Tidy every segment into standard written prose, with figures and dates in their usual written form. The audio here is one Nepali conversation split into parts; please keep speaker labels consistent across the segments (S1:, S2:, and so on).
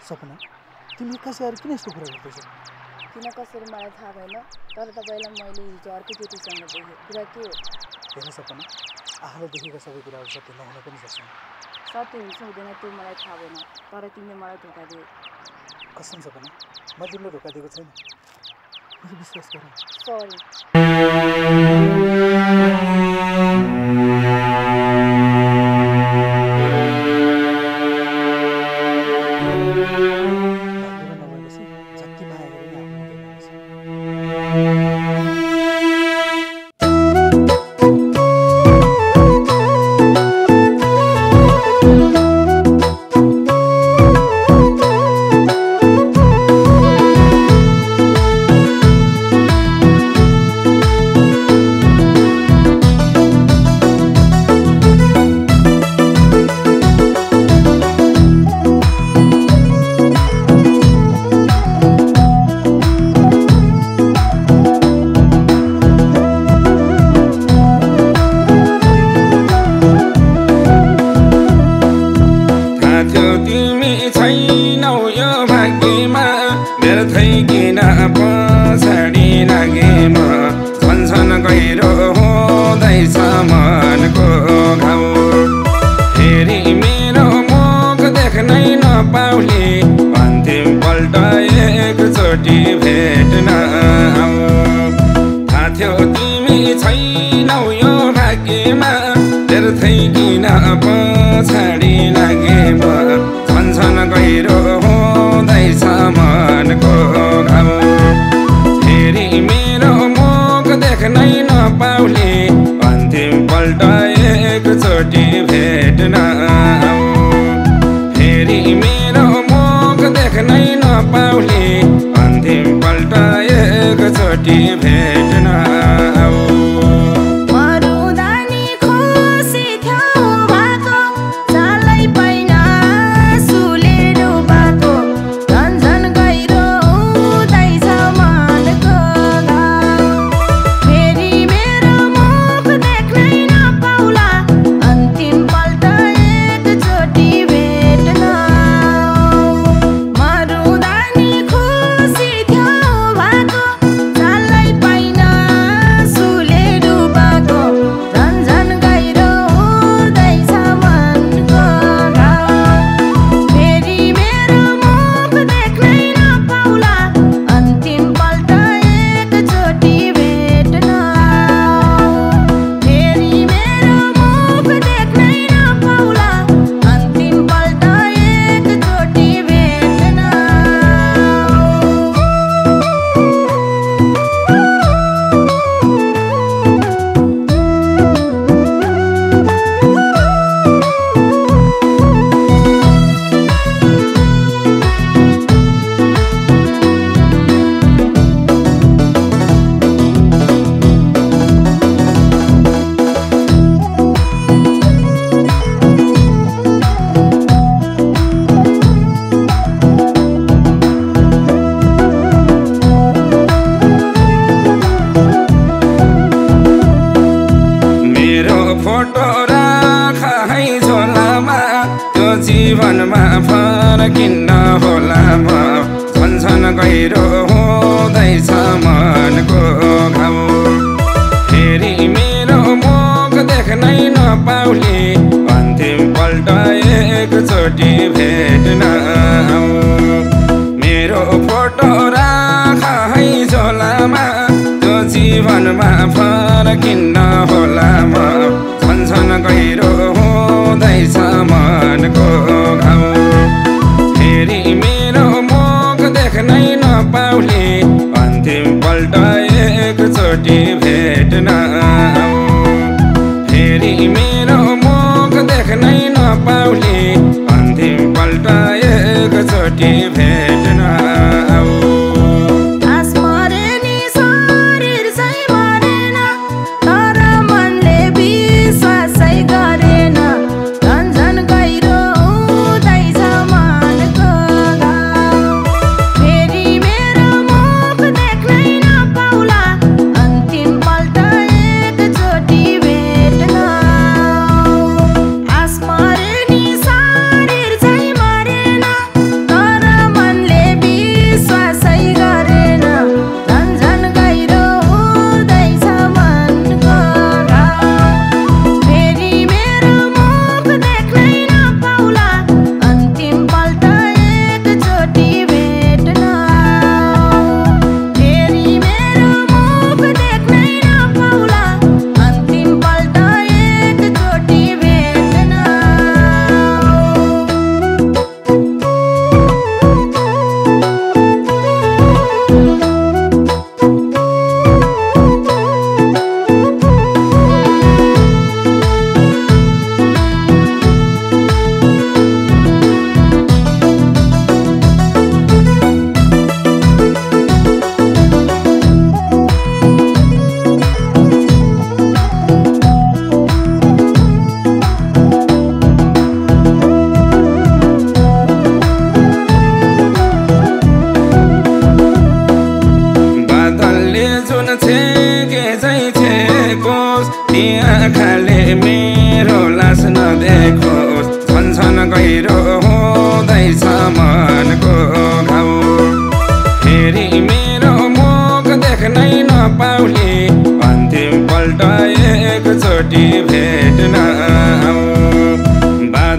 S1: सपना तिमी एक्कासी आएर किन यस्तो कुरा गर्दैछौ?
S2: किन कसरी मलाई थाहा भएन, तर तपाईँलाई मैले हिजो अर्को केटीसँग देखेँ। कुरा के हो?
S1: हेर सपना, आफूले देखेका सबै कुराहरू सत्य नहुन पनि सक्छन्।
S2: सत्य हुन्छ हुँदैन त्यो मलाई थाहा भएन, तर तिमीले मलाई धोका दिए।
S1: कसम सपना, म तिमीलाई धोका दिएको छैन, मेरो विश्वास गर।
S2: सरी।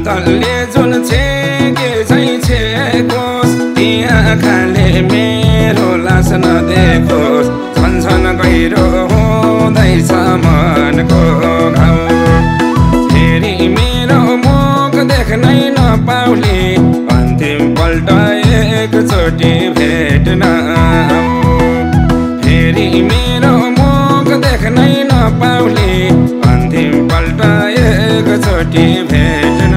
S3: तल्ले जुन छेके चाहिँ छेकोस् त्यहाँ खाले मेरो लास नदेखोस् झन्झन गहिरो हुँदैछ मनको घाउ फेरि मेरो मुख देख्नै नपाउली अन्तिम पल्ट एकचोटि भेट्न फेरि मेरो मुख देख्नै नपाउली अन्तिम पल्ट एकचोटि भेट्न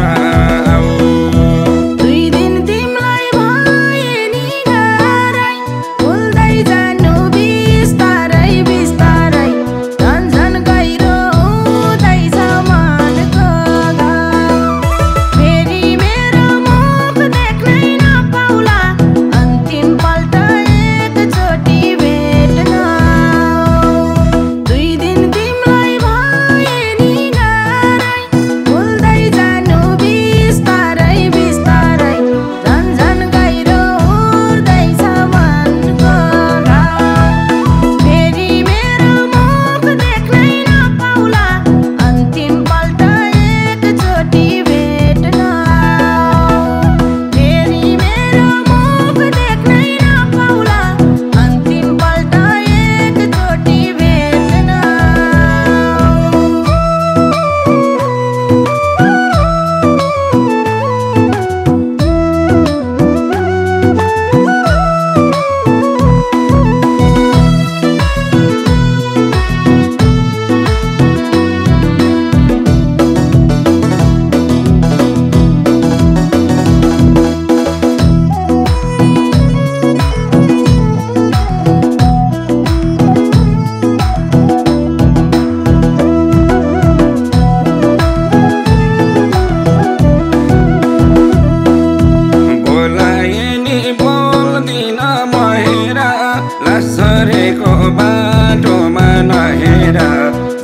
S3: लासरेको बाटोमा नहेर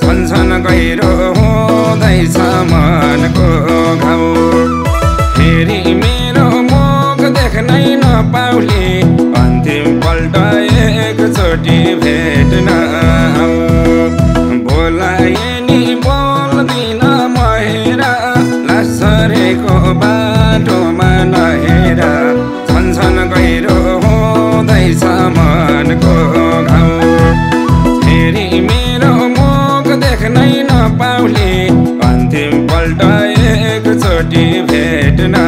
S3: झन्झन गहिरो हुँदैछ मनको घाउ फेरि मेरो मुख देख्नै नपाउली अन्तिम पल्ट एकचोटि भेट्न बोलाए नि बोल्दिन महेर लासरेको बाटोमा नहेर झन्झन गहिरो हुँदैछ मनको घाउ फेरि मेरो मुख देख्नै नपाउली अन्तिम पल्ट एकचोटि भेट्न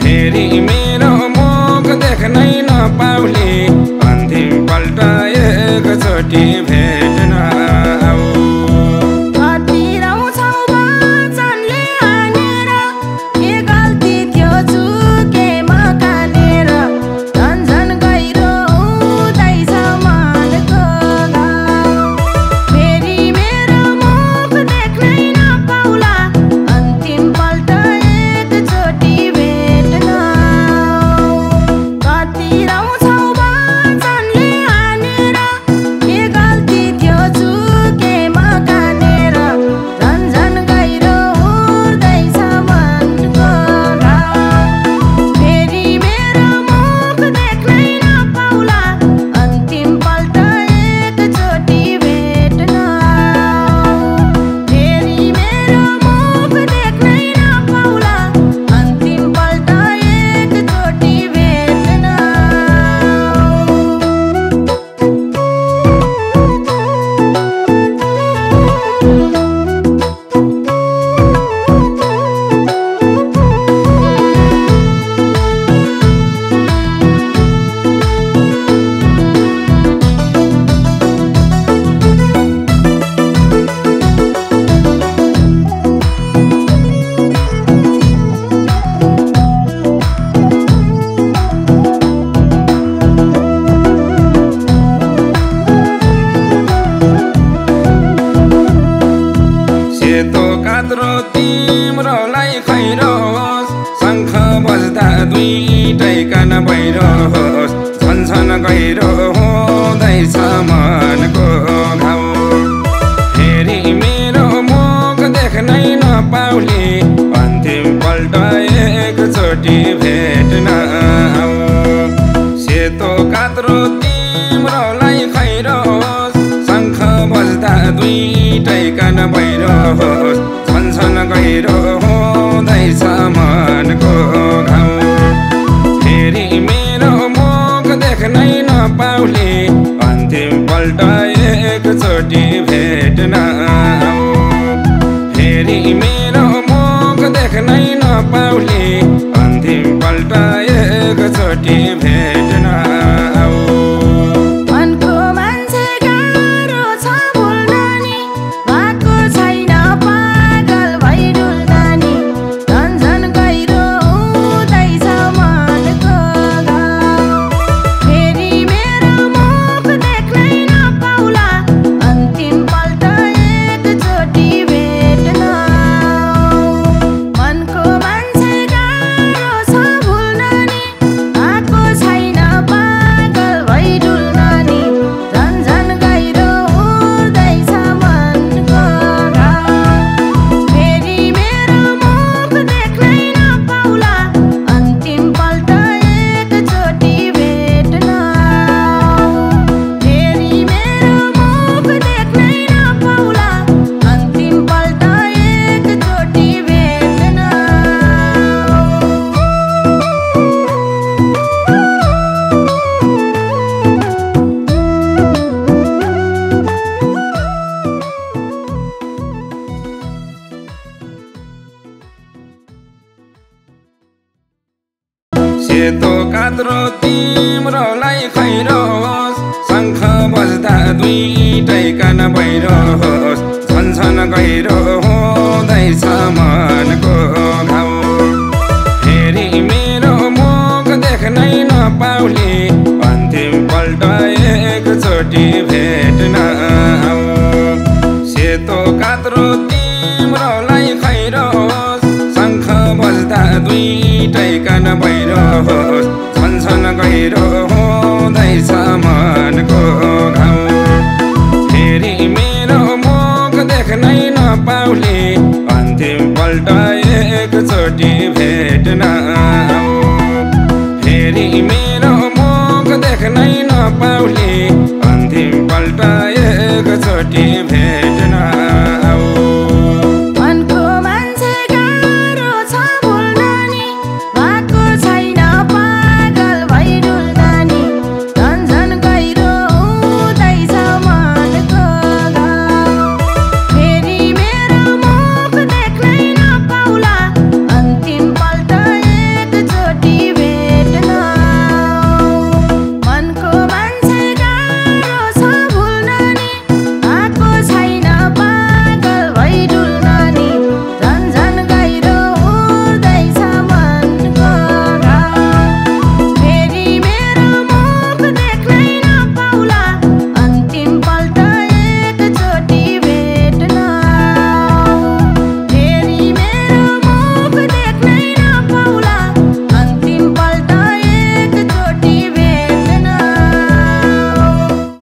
S3: फेरि मेरो मुख देख्नै नपाउली अन्तिम पल्ट एकचोटि भेट्न तिम्रोलाई खैरोस् शङ्ख बज्दा दुईटै कान भइरोस् झन्झन गहिरो हुँदैछ मनको घाउ फेरि मेरो मुख देख्नै नपाउली अन्तिम पल्ट एकचोटि भेट्न सेतो कात्रो तिम्रोलाई खैरोस् शङ्ख बज्दा दुईटै कान भइरोस् झन्झन गहिरो हुँदैछ मनको घाउ फेरि मेरो मुख देख्नै नपाउले अन्तिम पल्ट एकचोटि भेट्न आऊ फेरि मेरो मुख देख्नै नपाउले अन्तिम पल्ट एकचोटि भेट्न आऊ
S2: मनको मान्छे गाह्रो छ भुल्न नि भएको छैन पागल भई डुल्न नि झन् झन् गहिरो हुँदैछ मनको घाउ फेरि मेरो मुख देख्नै नपाउला अन्तिम पल्ट एकचोटि भेट्न आऊ मनको मान्छे गाह्रो छ भुल्न नि भएको छैन पागल भई डुल्न नि झन् झन् गहिरो हुँदैछ मनको घाउ फेरि मेरो मुख देख्नै नपाउला अन्तिम पल्ट एकचोटि भेट्न आऊ फेरि मेरो मुख देख्नै नपाउला अन्तिम पल्ट एकचोटि भेट्न
S3: सेतो कात्रो तिम्रोलाई खैरोस् शङ्ख बज्दा दुईटै कान भइरोस् छन छन गहिरो हुँदैछ मनको घाउ फेरि मेरो मुख देख्नै नपाउले अन्तिम पल्ट एकचोटि भेट्न आऊ सेतो कात्रो तिम्रोलाई खैरोस् शङ्ख बज्दा दुईटै कान भइरोस् छन छन गहिरो हुँदैछ मनको घाउ फेरि मेरो मुख देख्नै नपाउले अन्तिम पल्ट एकचोटि